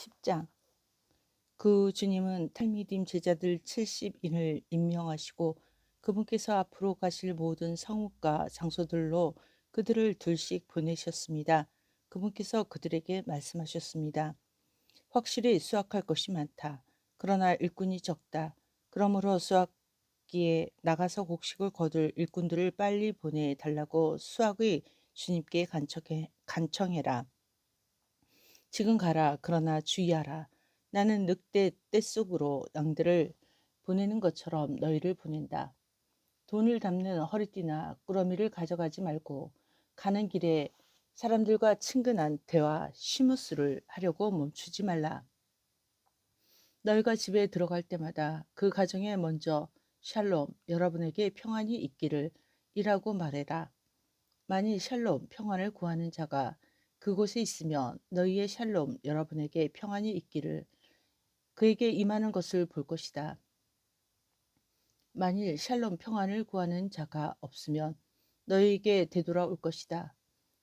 10장. 그 주님은 탈미딤 제자들 70인을 임명하시고 그분께서 앞으로 가실 모든 성읍과 장소들로 그들을 둘씩 보내셨습니다. 그분께서 그들에게 말씀하셨습니다. 확실히 수확할 것이 많다. 그러나 일꾼이 적다. 그러므로 수확기에 나가서 곡식을 거둘 일꾼들을 빨리 보내달라고 수확의 주님께 간청해라. 지금 가라. 그러나 주의하라. 나는 늑대 떼속으로 양들을 보내는 것처럼 너희를 보낸다. 돈을 담는 허리띠나 꾸러미를 가져가지 말고 가는 길에 사람들과 친근한 대화 시무스를 하려고 멈추지 말라. 너희가 집에 들어갈 때마다 그 가정에 먼저 샬롬, 여러분에게 평안이 있기를 이라고 말해라. 만일 샬롬, 평안을 구하는 자가 그곳에 있으면 너희의 샬롬, 여러분에게 평안이 있기를 그에게 임하는 것을 볼 것이다. 만일 샬롬, 평안을 구하는 자가 없으면 너희에게 되돌아올 것이다.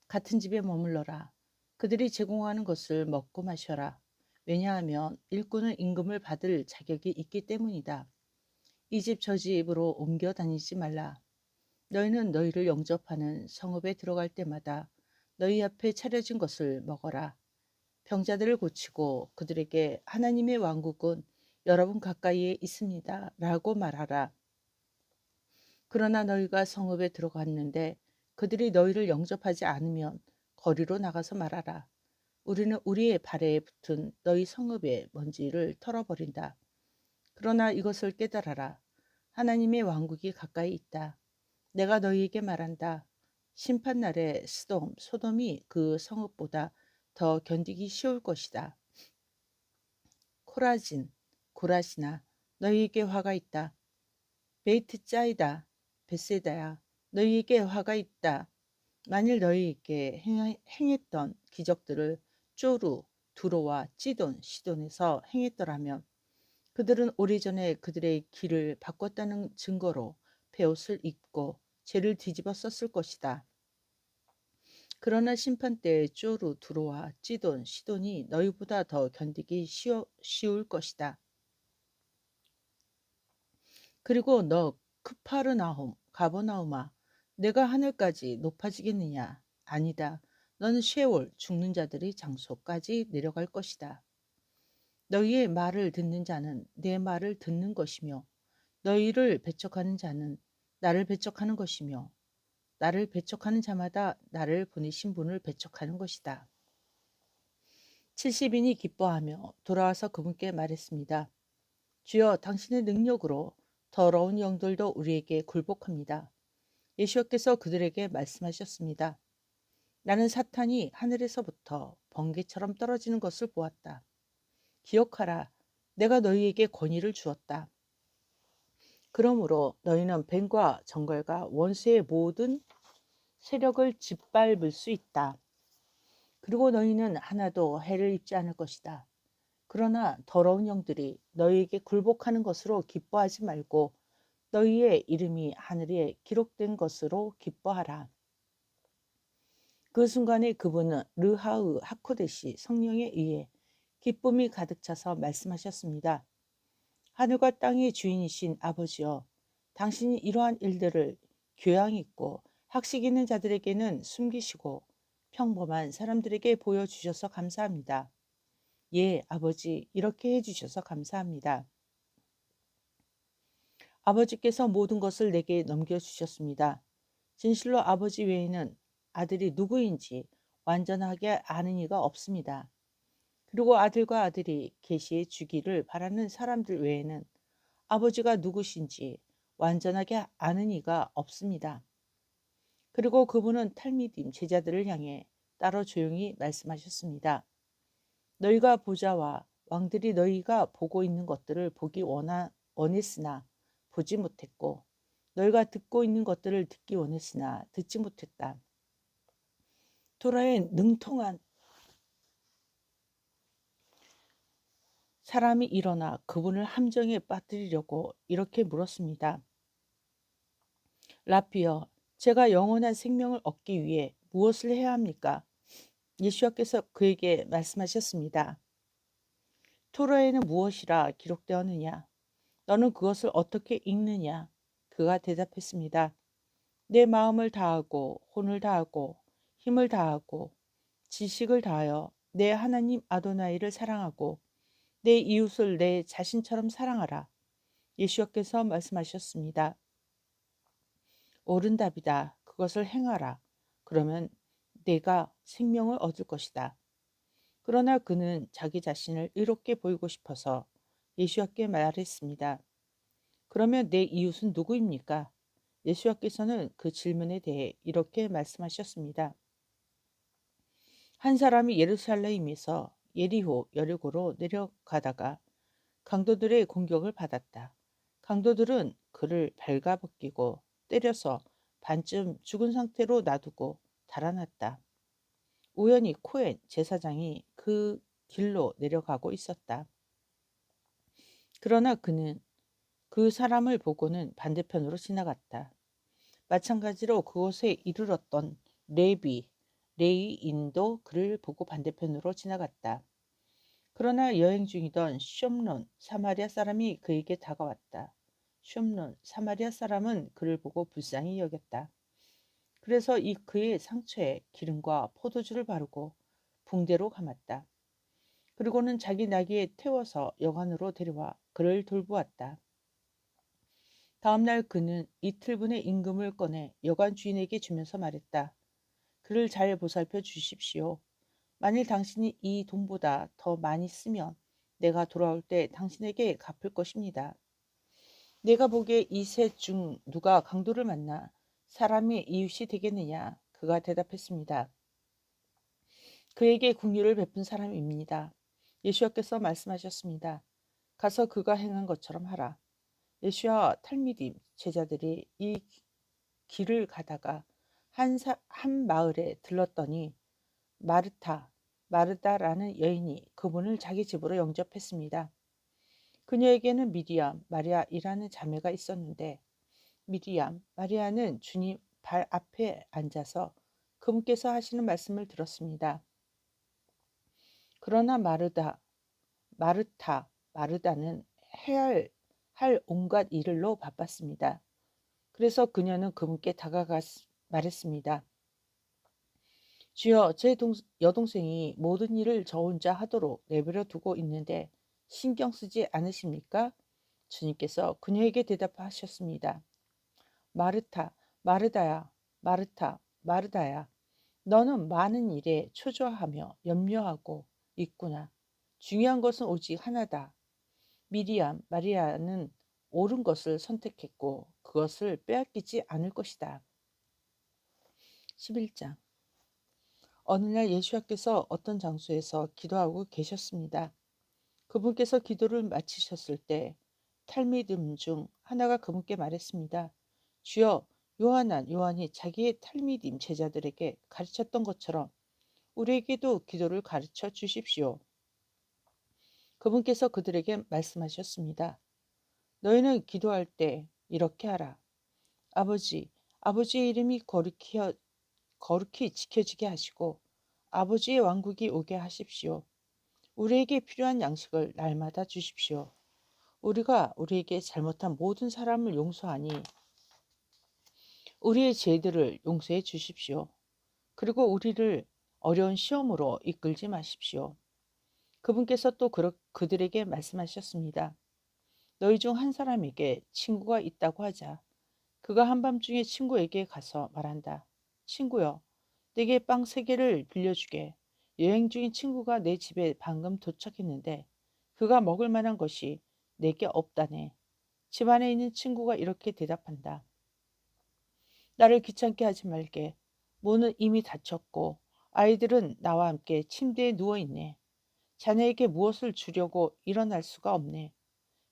같은 집에 머물러라. 그들이 제공하는 것을 먹고 마셔라. 왜냐하면 일꾼은 임금을 받을 자격이 있기 때문이다. 이 집 저 집으로 옮겨 다니지 말라. 너희는 너희를 영접하는 성읍에 들어갈 때마다 너희 앞에 차려진 것을 먹어라. 병자들을 고치고 그들에게 하나님의 왕국은 여러분 가까이에 있습니다. 라고 말하라. 그러나 너희가 성읍에 들어갔는데 그들이 너희를 영접하지 않으면 거리로 나가서 말하라. 우리는 우리의 발에 붙은 너희 성읍의 먼지를 털어버린다. 그러나 이것을 깨달아라. 하나님의 왕국이 가까이 있다. 내가 너희에게 말한다. 심판날에 소돔이 그 성읍보다 더 견디기 쉬울 것이다. 코라진, 고라시나, 너희에게 화가 있다. 베이트 짜이다, 베세다야, 너희에게 화가 있다. 만일 너희에게 행했던 기적들을 쪼루, 두로와 찌돈, 시돈에서 행했더라면 그들은 오래전에 그들의 길을 바꿨다는 증거로 베옷을 입고 죄를 뒤집어 썼을 것이다. 그러나 심판 때에 쪼루, 두로와 찌돈, 시돈이 너희보다 더 견디기 쉬울 것이다. 그리고 너 크파르나홈, 가버나움아, 내가 하늘까지 높아지겠느냐? 아니다. 너는 쉐올, 죽는 자들의 장소까지 내려갈 것이다. 너희의 말을 듣는 자는 내 말을 듣는 것이며 너희를 배척하는 자는 나를 배척하는 것이며 나를 배척하는 자마다 나를 보내신 분을 배척하는 것이다. 70인이 기뻐하며 돌아와서 그분께 말했습니다. 주여, 당신의 능력으로 더러운 영들도 우리에게 굴복합니다. 예수께서 그들에게 말씀하셨습니다. 나는 사탄이 하늘에서부터 번개처럼 떨어지는 것을 보았다. 기억하라. 내가 너희에게 권위를 주었다. 그러므로 너희는 뱀과 정갈과 원수의 모든 세력을 짓밟을 수 있다. 그리고 너희는 하나도 해를 입지 않을 것이다. 그러나 더러운 영들이 너희에게 굴복하는 것으로 기뻐하지 말고 너희의 이름이 하늘에 기록된 것으로 기뻐하라. 그 순간에 그분은 르하으 하코데시 성령에 의해 기쁨이 가득 차서 말씀하셨습니다. 하늘과 땅의 주인이신 아버지여, 당신이 이러한 일들을 교양 있고 학식 있는 자들에게는 숨기시고 평범한 사람들에게 보여주셔서 감사합니다. 예, 아버지, 이렇게 해주셔서 감사합니다. 아버지께서 모든 것을 내게 넘겨주셨습니다. 진실로 아버지 외에는 아들이 누구인지 완전하게 아는 이가 없습니다. 그리고 아들과 아들이 계시해 주기를 바라는 사람들 외에는 아버지가 누구신지 완전하게 아는 이가 없습니다. 그리고 그분은 탈미딤 제자들을 향해 따로 조용히 말씀하셨습니다. 너희가 보자와 왕들이 너희가 보고 있는 것들을 보기 원했으나 보지 못했고 너희가 듣고 있는 것들을 듣기 원했으나 듣지 못했다. 토라의 능통한 사람이 일어나 그분을 함정에 빠뜨리려고 이렇게 물었습니다. 라피여, 제가 영원한 생명을 얻기 위해 무엇을 해야 합니까? 예수와께서 그에게 말씀하셨습니다. 토라에는 무엇이라 기록되었느냐? 너는 그것을 어떻게 읽느냐? 그가 대답했습니다. 내 마음을 다하고 혼을 다하고 힘을 다하고 지식을 다하여 내 하나님 아도나이를 사랑하고 내 이웃을 내 자신처럼 사랑하라. 예수께서 말씀하셨습니다. 옳은 답이다. 그것을 행하라. 그러면 내가 생명을 얻을 것이다. 그러나 그는 자기 자신을 의롭게 보이고 싶어서 예수께 말했습니다. 그러면 내 이웃은 누구입니까? 예수께서는 그 질문에 대해 이렇게 말씀하셨습니다. 한 사람이 예루살렘에서 예리호 여리고로 내려가다가 강도들의 공격을 받았다. 강도들은 그를 발가벗기고 때려서 반쯤 죽은 상태로 놔두고 달아났다. 우연히 코엔 제사장이 그 길로 내려가고 있었다. 그러나 그는 그 사람을 보고는 반대편으로 지나갔다. 마찬가지로 그곳에 이르렀던 레위인도 그를 보고 반대편으로 지나갔다. 그러나 여행 중이던 숑론 사마리아 사람이 그에게 다가왔다. 숑론 사마리아 사람은 그를 보고 불쌍히 여겼다. 그래서 그의 상처에 기름과 포도주를 바르고 붕대로 감았다. 그리고는 자기 나귀에 태워서 여관으로 데려와 그를 돌보았다. 다음 날 그는 이틀분의 임금을 꺼내 여관 주인에게 주면서 말했다. 그를 잘 보살펴 주십시오. 만일 당신이 이 돈보다 더 많이 쓰면 내가 돌아올 때 당신에게 갚을 것입니다. 내가 보기에 이 셋 중 누가 강도를 만나 사람의 이웃이 되겠느냐? 그가 대답했습니다. 그에게 긍휼을 베푼 사람입니다. 예수께서 말씀하셨습니다. 가서 그가 행한 것처럼 하라. 예수와 탈미dim 제자들이 이 길을 가다가 한 마을에 들렀더니 마르다라는 여인이 그분을 자기 집으로 영접했습니다. 그녀에게는 미리암, 마리아이라는 자매가 있었는데 미리암, 마리아는 주님 발 앞에 앉아서 그분께서 하시는 말씀을 들었습니다. 그러나 마르다는 할 온갖 일을로 바빴습니다. 그래서 그녀는 그분께 다가가 말했습니다. 주여, 제 여동생이 모든 일을 저 혼자 하도록 내버려 두고 있는데 신경 쓰지 않으십니까? 주님께서 그녀에게 대답하셨습니다. 마르타, 마르다야. 너는 많은 일에 초조하며 염려하고 있구나. 중요한 것은 오직 하나다. 마리아는 옳은 것을 선택했고 그것을 빼앗기지 않을 것이다. 11장. 어느 날 예수께서 어떤 장소에서 기도하고 계셨습니다. 그분께서 기도를 마치셨을 때 탈미dim 중 하나가 그분께 말했습니다. 주여, 요한이 자기의 탈미dim 제자들에게 가르쳤던 것처럼 우리에게도 기도를 가르쳐 주십시오. 그분께서 그들에게 말씀하셨습니다. 너희는 기도할 때 이렇게 하라. 아버지의 이름이 거룩히 지켜지게 하시고 아버지의 왕국이 오게 하십시오. 우리에게 필요한 양식을 날마다 주십시오. 우리가 우리에게 잘못한 모든 사람을 용서하니 우리의 죄들을 용서해 주십시오. 그리고 우리를 어려운 시험으로 이끌지 마십시오. 그분께서 또 그들에게 말씀하셨습니다. 너희 중 한 사람에게 친구가 있다고 하자. 그가 한밤중에 친구에게 가서 말한다. 친구여, 내게 빵 3개를 빌려주게. 여행 중인 친구가 내 집에 방금 도착했는데 그가 먹을 만한 것이 내게 없다네. 집 안에 있는 친구가 이렇게 대답한다. 나를 귀찮게 하지 말게. 문은 이미 닫혔고 아이들은 나와 함께 침대에 누워있네. 자네에게 무엇을 주려고 일어날 수가 없네.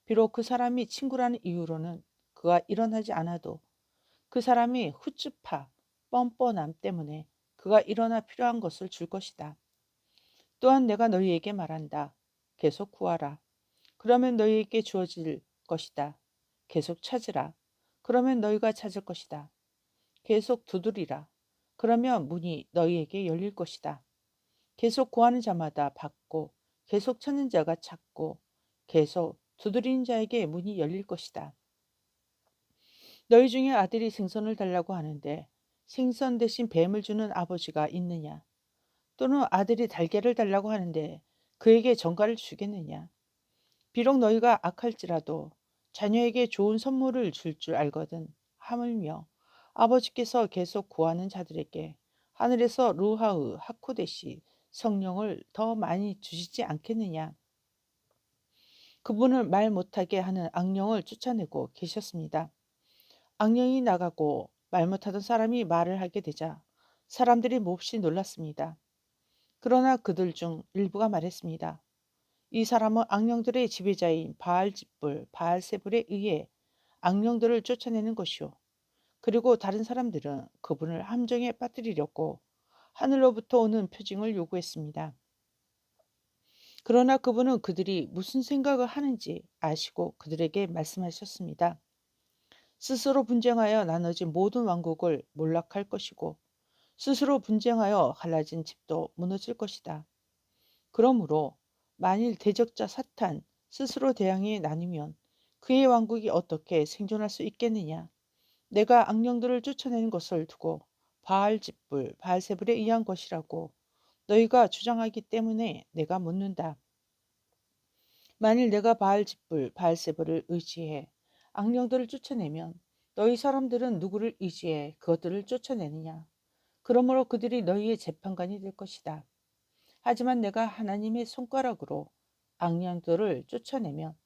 비록 그 사람이 친구라는 이유로는 그가 일어나지 않아도 그 사람이 뻔뻔함 때문에 그가 일어나 필요한 것을 줄 것이다. 또한 내가 너희에게 말한다. 계속 구하라. 그러면 너희에게 주어질 것이다. 계속 찾으라. 그러면 너희가 찾을 것이다. 계속 두드리라. 그러면 문이 너희에게 열릴 것이다. 계속 구하는 자마다 받고 계속 찾는 자가 찾고 계속 두드리는 자에게 문이 열릴 것이다. 너희 중에 아들이 생선을 달라고 하는데 생선 대신 뱀을 주는 아버지가 있느냐? 또는 아들이 달걀을 달라고 하는데 그에게 전갈을 주겠느냐? 비록 너희가 악할지라도 자녀에게 좋은 선물을 줄 알거든. 하물며 아버지께서 계속 구하는 자들에게 하늘에서 루하의 하코데시 성령을 더 많이 주시지 않겠느냐? 그분을 말 못하게 하는 악령을 쫓아내고 계셨습니다. 악령이 나가고 말 못하던 사람이 말을 하게 되자 사람들이 몹시 놀랐습니다. 그러나 그들 중 일부가 말했습니다. 이 사람은 악령들의 지배자인 바알집불, 바알세불에 의해 악령들을 쫓아내는 것이요. 그리고 다른 사람들은 그분을 함정에 빠뜨리려고 하늘로부터 오는 표징을 요구했습니다. 그러나 그분은 그들이 무슨 생각을 하는지 아시고 그들에게 말씀하셨습니다. 스스로 분쟁하여 나눠진 모든 왕국을 몰락할 것이고 스스로 분쟁하여 갈라진 집도 무너질 것이다. 그러므로 만일 대적자 사탄 스스로 대항해 나뉘면 그의 왕국이 어떻게 생존할 수 있겠느냐? 내가 악령들을 쫓아내는 것을 두고 바알집불, 바알세불에 의한 것이라고 너희가 주장하기 때문에 내가 묻는다. 만일 내가 바알집불, 바알세불을 의지해 악령들을 쫓아내면 너희 사람들은 누구를 의지해 그것들을 쫓아내느냐? 그러므로 그들이 너희의 재판관이 될 것이다. 하지만 내가 하나님의 손가락으로 악령들을 쫓아내면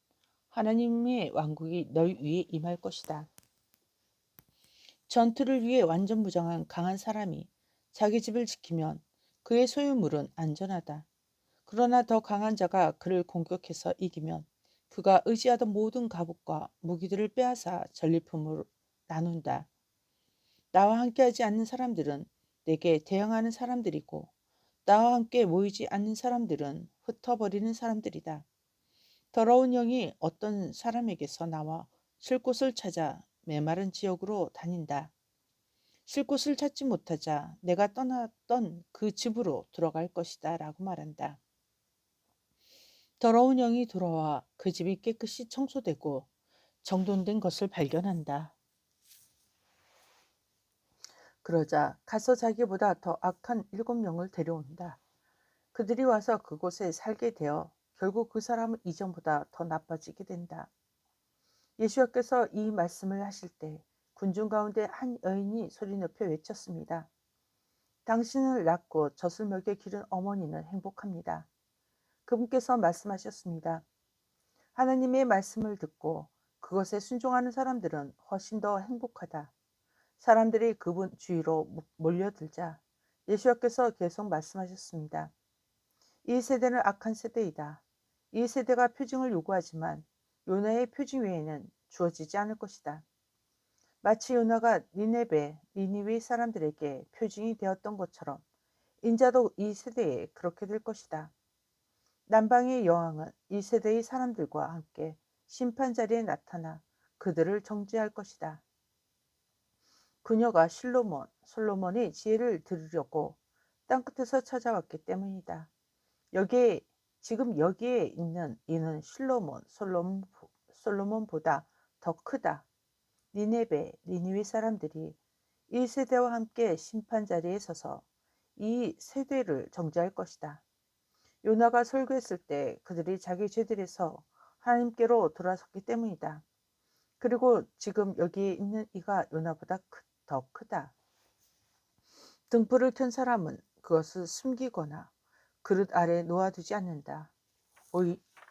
하나님의 왕국이 너희 위에 임할 것이다. 전투를 위해 완전 무장한 강한 사람이 자기 집을 지키면 그의 소유물은 안전하다. 그러나 더 강한 자가 그를 공격해서 이기면 그가 의지하던 모든 갑옷과 무기들을 빼앗아 전리품으로 나눈다. 나와 함께하지 않는 사람들은 내게 대항하는 사람들이고 나와 함께 모이지 않는 사람들은 흩어버리는 사람들이다. 더러운 영이 어떤 사람에게서 나와 쉴 곳을 찾아 메마른 지역으로 다닌다. 쉴 곳을 찾지 못하자 내가 떠났던 그 집으로 들어갈 것이다 라고 말한다. 더러운 영이 돌아와 그 집이 깨끗이 청소되고 정돈된 것을 발견한다. 그러자 가서 자기보다 더 악한 7명을 데려온다. 그들이 와서 그곳에 살게 되어 결국 그 사람은 이전보다 더 나빠지게 된다. 예수께서 이 말씀을 하실 때 군중 가운데 한 여인이 소리 높여 외쳤습니다. 당신을 낳고 젖을 먹여 기른 어머니는 행복합니다. 그분께서 말씀하셨습니다. 하나님의 말씀을 듣고 그것에 순종하는 사람들은 훨씬 더 행복하다. 사람들이 그분 주위로 몰려들자 예수께서 계속 말씀하셨습니다. 이 세대는 악한 세대이다. 이 세대가 표징을 요구하지만 요나의 표징 외에는 주어지지 않을 것이다. 마치 요나가 니네베 사람들에게 표징이 되었던 것처럼 인자도 이 세대에 그렇게 될 것이다. 남방의 여왕은 이 세대의 사람들과 함께 심판 자리에 나타나 그들을 정죄할 것이다. 그녀가 솔로몬의 지혜를 들으려고 땅끝에서 찾아왔기 때문이다. 지금 여기에 있는 이는 솔로몬보다 더 크다. 니니웨 사람들이 이 세대와 함께 심판 자리에 서서 이 세대를 정죄할 것이다. 요나가 설교했을 때 그들이 자기 죄들에서 하나님께로 돌아섰기 때문이다. 그리고 지금 여기에 있는 이가 요나보다 더 크다. 등불을 켠 사람은 그것을 숨기거나 그릇 아래 놓아두지 않는다.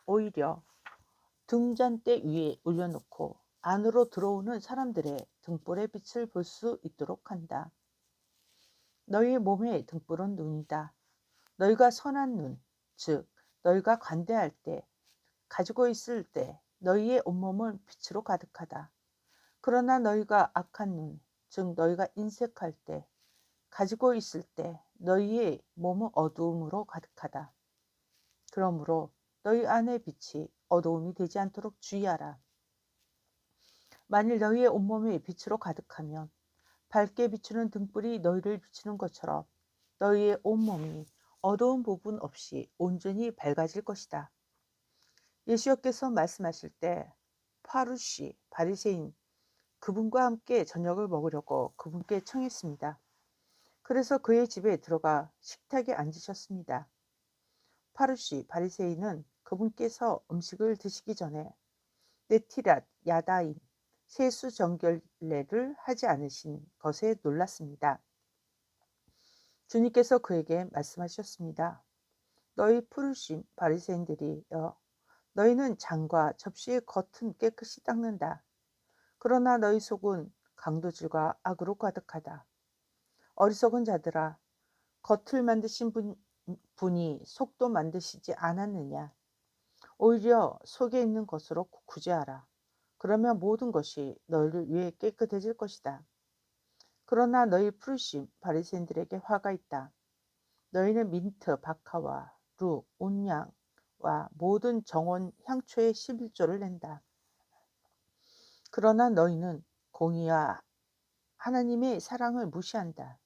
오히려 등잔대 위에 올려놓고 안으로 들어오는 사람들의 등불의 빛을 볼 수 있도록 한다. 너희의 몸의 등불은 눈이다. 너희가 선한 눈, 즉 너희가 관대할 때, 가지고 있을 때 너희의 온몸은 빛으로 가득하다. 그러나 너희가 악한 눈, 즉 너희가 인색할 때, 가지고 있을 때 너희의 몸은 어두움으로 가득하다. 그러므로 너희 안의 빛이 어두움이 되지 않도록 주의하라. 만일 너희의 온몸이 빛으로 가득하면 밝게 비추는 등불이 너희를 비추는 것처럼 너희의 온몸이 어두운 부분 없이 온전히 밝아질 것이다. 예수께서 말씀하실 때 파루시 바리새인 그분과 함께 저녁을 먹으려고 그분께 청했습니다. 그래서 그의 집에 들어가 식탁에 앉으셨습니다. 파루시 바리새인은 그분께서 음식을 드시기 전에 네티랏 야다임 세수 정결례를 하지 않으신 것에 놀랐습니다. 주님께서 그에게 말씀하셨습니다. 너희 푸르심 바리새인들이여, 너희는 잔과 접시의 겉은 깨끗이 닦는다. 그러나 너희 속은 강도질과 악으로 가득하다. 어리석은 자들아, 겉을 만드신 분이 속도 만드시지 않았느냐? 오히려 속에 있는 것으로 구제하라. 그러면 모든 것이 너희를 위해 깨끗해질 것이다. 그러나 너희 푸르심 바리새인들에게 화가 있다. 너희는 민트, 박하와 루, 온양와 모든 정원 향초의 11조를 낸다. 그러나 너희는 공의와 하나님의 사랑을 무시한다.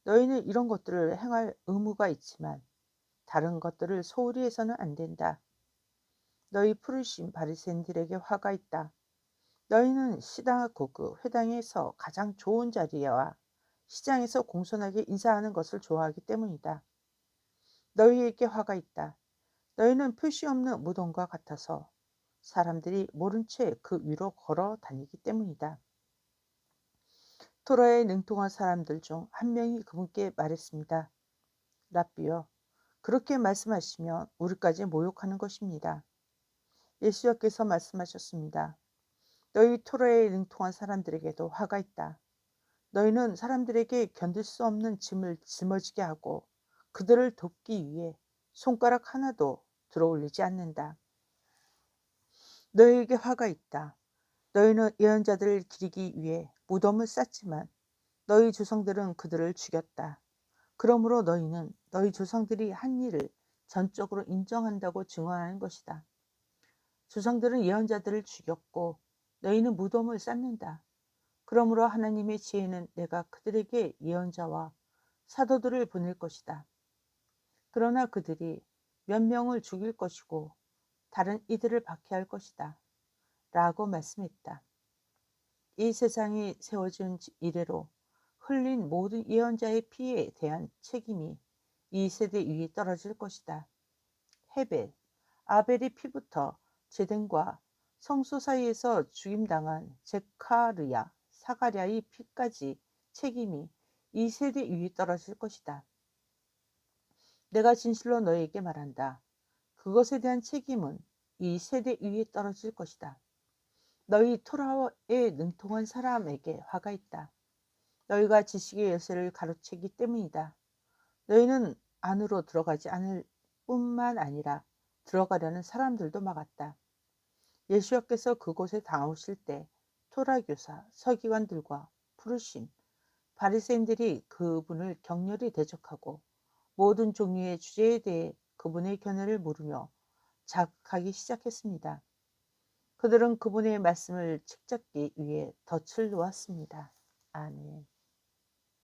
너희는 이런 것들을 행할 의무가 있지만 다른 것들을 소홀히 해서는 안 된다. 너희 푸르심 바리새인들에게 화가 있다. 너희는 시당하고 그 회당에서 가장 좋은 자리와 시장에서 공손하게 인사하는 것을 좋아하기 때문이다. 너희에게 화가 있다. 너희는 표시 없는 무덤과 같아서 사람들이 모른 채 그 위로 걸어 다니기 때문이다. 토라에 능통한 사람들 중 한 명이 그분께 말했습니다. 랍비여, 그렇게 말씀하시면 우리까지 모욕하는 것입니다. 예수께서 말씀하셨습니다. 너희 토라에 능통한 사람들에게도 화가 있다. 너희는 사람들에게 견딜 수 없는 짐을 짊어지게 하고 그들을 돕기 위해 손가락 하나도 들어올리지 않는다. 너희에게 화가 있다. 너희는 예언자들을 기리기 위해 무덤을 쌓지만 너희 조상들은 그들을 죽였다. 그러므로 너희는 너희 조상들이 한 일을 전적으로 인정한다고 증언하는 것이다. 조상들은 예언자들을 죽였고 너희는 무덤을 쌓는다. 그러므로 하나님의 지혜는 내가 그들에게 예언자와 사도들을 보낼 것이다. 그러나 그들이 몇 명을 죽일 것이고 다른 이들을 박해할 것이다. 라고 말씀했다. 이 세상이 세워진 이래로 흘린 모든 예언자의 피에 대한 책임이 이 세대 위에 떨어질 것이다. 헤벨, 아벨의 피부터 제덴과 성소 사이에서 죽임당한 제카르야, 사가랴의 피까지 책임이 이 세대 위에 떨어질 것이다. 내가 진실로 너희에게 말한다. 그것에 대한 책임은 이 세대 위에 떨어질 것이다. 너희 토라에 능통한 사람에게 화가 있다. 너희가 지식의 열쇠를 가로채기 때문이다. 너희는 안으로 들어가지 않을 뿐만 아니라 들어가려는 사람들도 막았다. 예수께서 그곳에 다오실 때 토라 교사, 서기관들과 푸르심, 바리새인들이 그분을 격렬히 대적하고 모든 종류의 주제에 대해 그분의 견해를 물으며 자극하기 시작했습니다. 그들은 그분의 말씀을 책잡기 위해 덫을 놓았습니다. 아멘.